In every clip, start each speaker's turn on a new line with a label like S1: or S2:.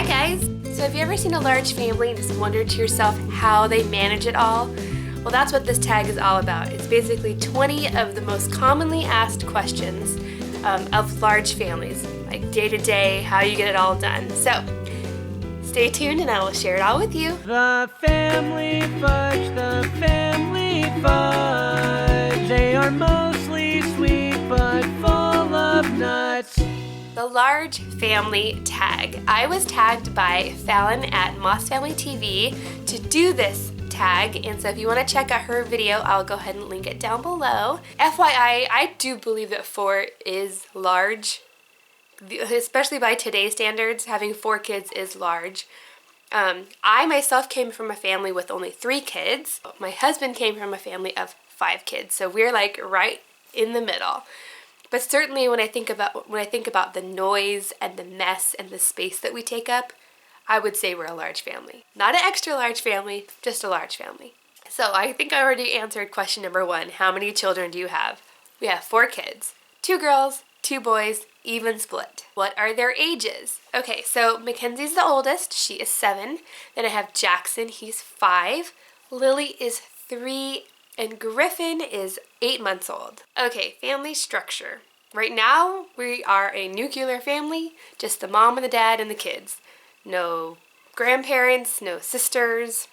S1: guys! So have you ever seen a large family and just wondered to yourself how they manage it all? Well, that's what this tag is all about. It's basically 20 of the most commonly asked questions of large families, like day to day, how you get it all done. So stay tuned and I will share it all with you.
S2: The family fudge, the family fudge. They are mostly sweet but full of nuts.
S1: The large family tag. I was tagged by Fallon at Moss Family TV to do this tag, and so if you want to check out her video, I'll go ahead and link it down below. FYI, I do believe that 4 is large, especially by today's standards. Having 4 kids is large. I myself came from a family with only 3 kids. My husband came from a family of 5 kids, so we're like right in the middle. But certainly when I think about the noise and the mess and the space that we take up, I would say we're a large family. Not an extra large family, just a large family. So I think I already answered question number 1. How many children do you have? We have 4 kids. 2 girls, 2 boys, even split. What are their ages? Okay, so Mackenzie's the oldest. She is 7. Then I have Jackson, he's 5. Lily is 3. And Griffin is 8 months old. Okay, family structure. Right now, we are a nuclear family, just the mom and the dad and the kids. No grandparents, no sisters,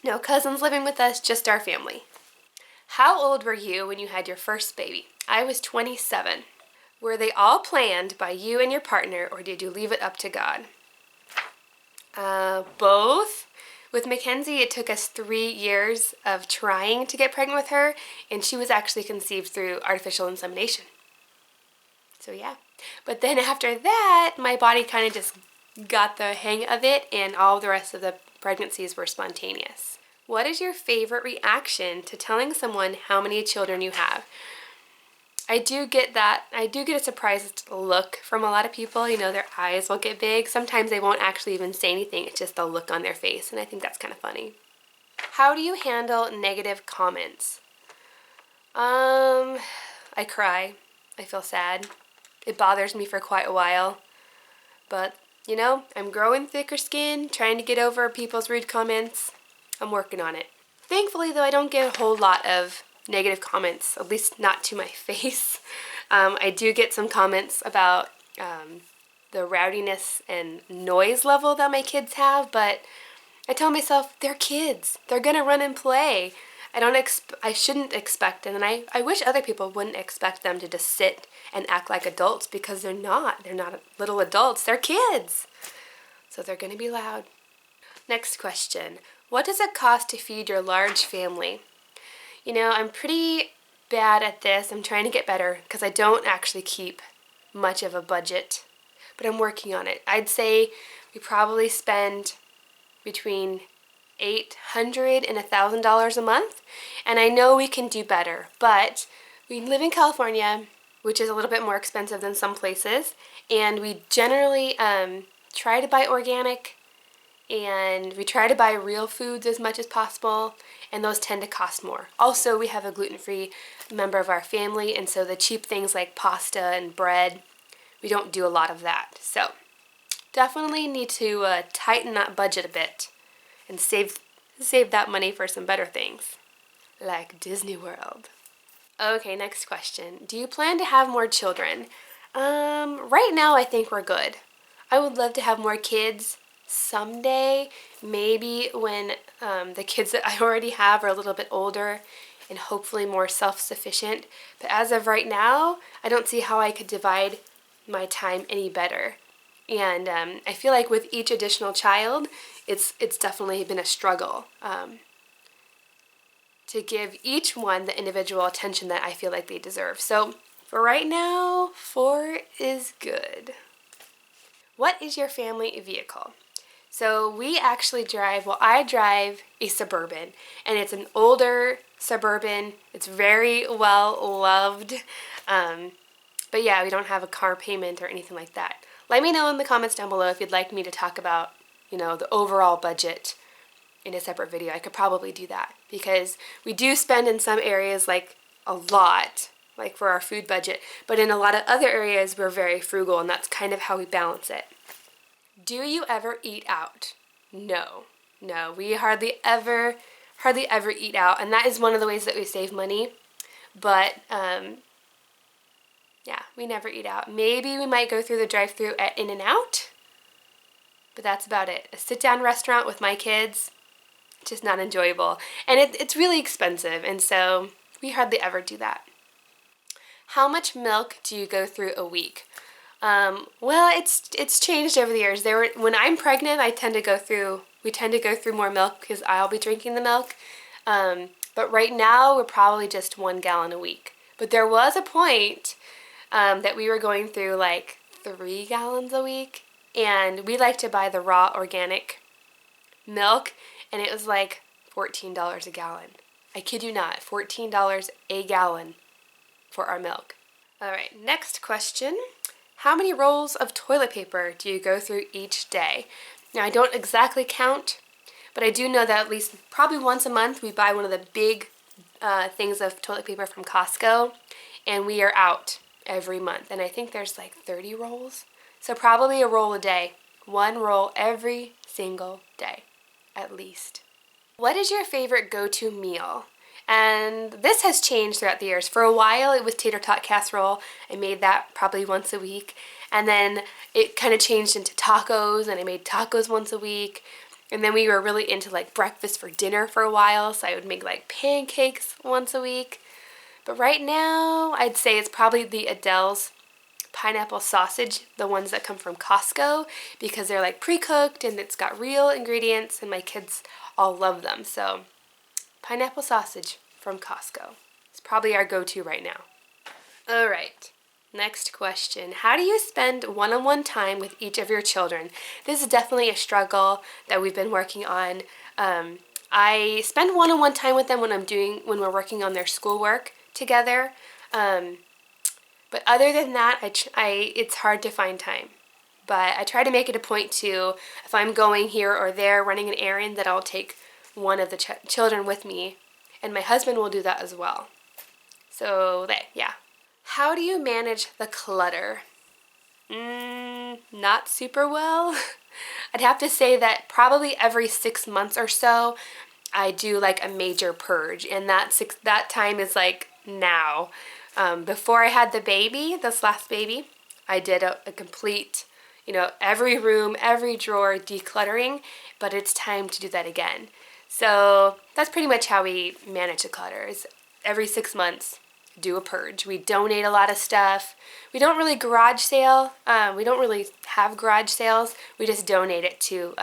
S1: no cousins living with us, just our family. How old were you when you had your first baby? I was 27. Were they all planned by you and your partner, or did you leave it up to God? Both. With Mackenzie, it took us 3 years of trying to get pregnant with her, and she was actually conceived through artificial insemination. So yeah. But then after that, my body kind of just got the hang of it, and all the rest of the pregnancies were spontaneous. What is your favorite reaction to telling someone how many children you have? I do get a surprised look from a lot of people. You know, their eyes will get big. Sometimes they won't actually even say anything. It's just the look on their face, and I think that's kind of funny. How do you handle negative comments? I cry. I feel sad. It bothers me for quite a while. But, you know, I'm growing thicker skin, trying to get over people's rude comments. I'm working on it. Thankfully, though, I don't get a whole lot of negative comments, at least not to my face. I do get some comments about the rowdiness and noise level that my kids have, but I tell myself, they're kids. They're gonna run and play. I shouldn't expect, and I wish other people wouldn't expect them to just sit and act like adults, because they're not. They're not little adults, they're kids. So they're gonna be loud. Next question. What does it cost to feed your large family? You know, I'm pretty bad at this. I'm trying to get better because I don't actually keep much of a budget, but I'm working on it. I'd say we probably spend between $800 and $1,000 a month, and I know we can do better, but we live in California, which is a little bit more expensive than some places, and we generally try to buy organic, and we try to buy real foods as much as possible, and those tend to cost more. Also, we have a gluten-free member of our family, and so the cheap things like pasta and bread, we don't do a lot of that. So definitely need to tighten that budget a bit and save that money for some better things, like Disney World. Okay, next question. Do you plan to have more children? Right now, I think we're good. I would love to have more kids someday, maybe when the kids that I already have are a little bit older and hopefully more self-sufficient. But as of right now, I don't see how I could divide my time any better. And I feel like with each additional child, it's definitely been a struggle to give each one the individual attention that I feel like they deserve. So for right now, 4 is good. What is your family vehicle? So we actually I drive a Suburban, and it's an older Suburban. It's very well loved. But yeah, we don't have a car payment or anything like that. Let me know in the comments down below if you'd like me to talk about, you know, the overall budget in a separate video. I could probably do that, because we do spend in some areas like a lot, like for our food budget, but in a lot of other areas we're very frugal, and that's kind of how we balance it. Do you ever eat out? No. No, we hardly ever eat out, and that is one of the ways that we save money. But yeah, we never eat out. Maybe we might go through the drive-thru at In-N-Out, but that's about it. A sit-down restaurant with my kids, just not enjoyable. And it's really expensive, and so we hardly ever do that. How much milk do you go through a week? Well, it's changed over the years. When I'm pregnant, we tend to go through more milk because I'll be drinking the milk. But right now, we're probably just 1 gallon a week. But there was a point that we were going through like 3 gallons a week, and we like to buy the raw organic milk, and it was like $14 a gallon. I kid you not, $14 a gallon for our milk. All right, next question. How many rolls of toilet paper do you go through each day? Now, I don't exactly count, but I do know that at least probably once a month we buy one of the big things of toilet paper from Costco, and we are out every month. And I think there's like 30 rolls. So probably a roll a day. 1 roll every single day, at least. What is your favorite go-to meal? And this has changed throughout the years. For a while, it was tater tot casserole. I made that probably once a week. And then it kind of changed into tacos, and I made tacos once a week. And then we were really into like breakfast for dinner for a while, so I would make like pancakes once a week. But right now, I'd say it's probably the Adele's pineapple sausage, the ones that come from Costco, because they're like pre-cooked and it's got real ingredients, and my kids all love them. So pineapple sausage from Costco. It's probably our go-to right now. All right, next question. How do you spend one-on-one time with each of your children? This is definitely a struggle that we've been working on. I spend one-on-one time with them when we're working on their schoolwork together. But other than that, it's hard to find time. But I try to make it a point to, if I'm going here or there running an errand, that I'll take one of the children with me, and my husband will do that as well. So yeah. How do you manage the clutter? Not super well. I'd have to say that probably every 6 months or so, I do like a major purge, and that time is like now. Before I had this last baby, I did a complete, every room, every drawer decluttering, but it's time to do that again. So that's pretty much how we manage the clutter, is every 6 months, do a purge. We donate a lot of stuff. We don't really garage sale. We don't really have garage sales. We just donate it to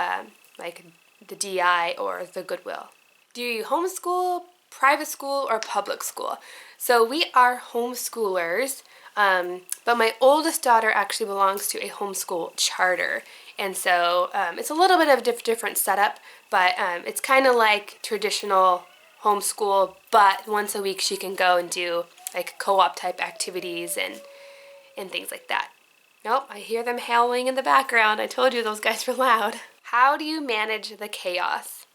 S1: like the DI or the Goodwill. Do you homeschool, private school, or public school? So we are homeschoolers, but my oldest daughter actually belongs to a homeschool charter. And so it's a little bit of a different setup, but it's kind of like traditional homeschool, but once a week she can go and do like co-op type activities and things like that. Nope, I hear them howling in the background. I told you those guys were loud. How do you manage the chaos?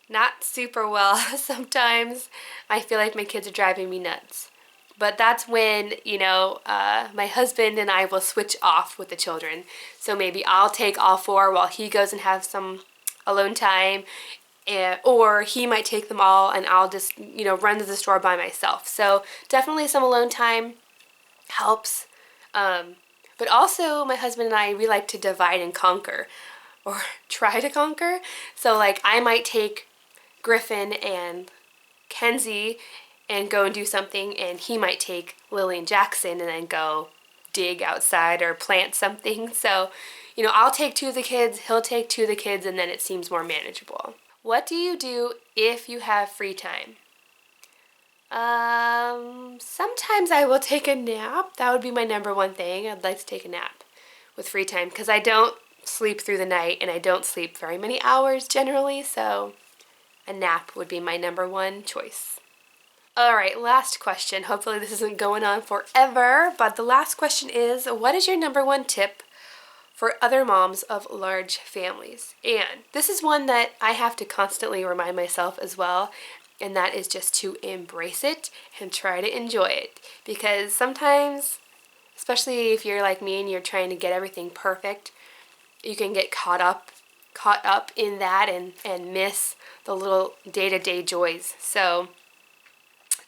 S1: Not super well. Sometimes I feel like my kids are driving me nuts. But that's when, my husband and I will switch off with the children. So maybe I'll take all 4 while he goes and have some alone time. Or he might take them all and I'll just, run to the store by myself. So definitely some alone time helps. But also my husband and I, we like to divide and conquer, or try to conquer. So like I might take Griffin and Kenzie and go and do something, and he might take Lily and Jackson and then go dig outside or plant something. So, I'll take 2 of the kids, he'll take 2 of the kids, and then it seems more manageable. What do you do if you have free time? Sometimes I will take a nap. That would be my number one thing. I'd like to take a nap with free time because I don't sleep through the night and I don't sleep very many hours generally, so a nap would be my number one choice. All right, last question. Hopefully this isn't going on forever, but the last question is, what is your number one tip for other moms of large families? And this is one that I have to constantly remind myself as well, and that is just to embrace it and try to enjoy it. Because sometimes, especially if you're like me and you're trying to get everything perfect, you can get caught up in that and miss the little day-to-day joys. So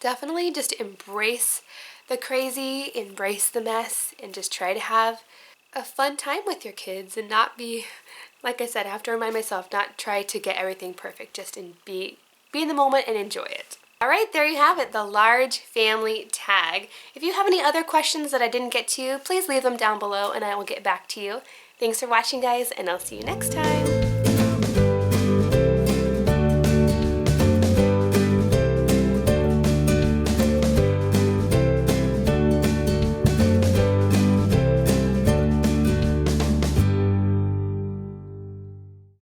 S1: definitely just embrace the crazy, embrace the mess, and just try to have a fun time with your kids and not be, like I said, I have to remind myself, not try to get everything perfect, just be in the moment and enjoy it. All right, there you have it, the large family tag. If you have any other questions that I didn't get to, please leave them down below and I will get back to you. Thanks for watching, guys, and I'll see you next time.